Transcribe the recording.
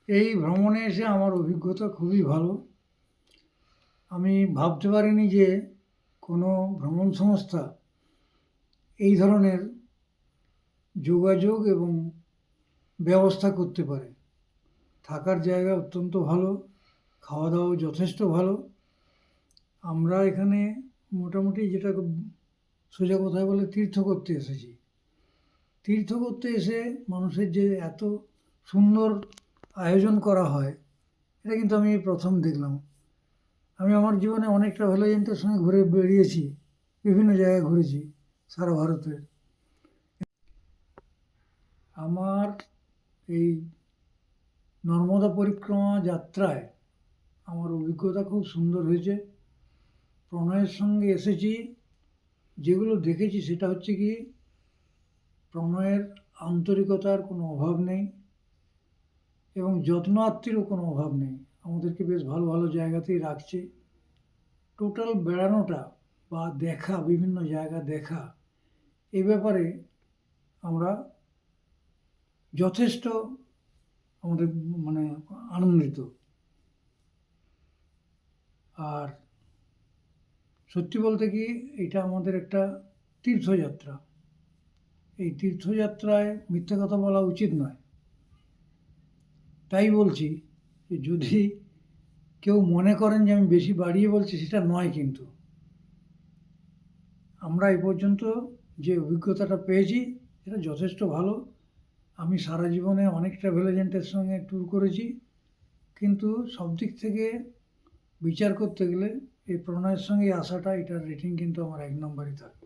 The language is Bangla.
এই ভ্রমণে এসে আমার অভিজ্ঞতা খুবই ভালো। আমি ভাবতে পারিনি যে কোনো ভ্রমণ সংস্থা এই ধরনের যোগাযোগ এবং ব্যবস্থা করতে পারে। থাকার জায়গা অত্যন্ত ভালো, খাওয়া দাওয়াও যথেষ্ট ভালো। আমরা এখানে মোটামুটি যেটা সোজা কথায় বলে তীর্থ করতে এসেছি। তীর্থ করতে এসে মানুষের যে এত সুন্দর আয়োজন করা হয়, এটা কিন্তু আমি প্রথম দেখলাম। আমি আমার জীবনে অনেক ট্রাভেল এজেন্টের সঙ্গে ঘুরে বেরিয়েছি, বিভিন্ন জায়গায় ঘুরেছি সারা ভারতে। আমার এই নর্মদা পরিক্রমা যাত্রায় আমার অভিজ্ঞতা খুব সুন্দর হয়েছে। প্রণয়ের সঙ্গে এসেছি, যেগুলো দেখেছি সেটা হচ্ছে কি, প্রণয়ের আন্তরিকতার কোনো অভাব নেই এবং যত্ন আত্মীরও কোনো অভাব নেই। আমাদেরকে বেশ ভালো ভালো জায়গাতেই রাখছে। টোটাল বেড়ানোটা বা দেখা, বিভিন্ন জায়গা দেখা, এই ব্যাপারে আমরা যথেষ্ট আমাদের মানে আনন্দিত। আর সত্যি বলতে কি, এটা আমাদের একটা তীর্থযাত্রা। এই তীর্থযাত্রায় মিথ্যে কথা বলা উচিত নয়। তাই বলছি যে যদি কেউ মনে করেন যে আমি বেশি বাড়িয়ে বলছি, সেটা নয়। কিন্তু আমরা এই পর্যন্ত যে অভিজ্ঞতাটা পেয়েছি সেটা যথেষ্ট ভালো। আমি সারা জীবনে অনেক ট্রাভেল এজেন্টের সঙ্গে ট্যুর করেছি, কিন্তু সব দিক থেকে বিচার করতে গেলে এই প্রণয়ের সঙ্গে আসাটা, এটার রেটিং কিন্তু আমার 1 নম্বরই থাকবে।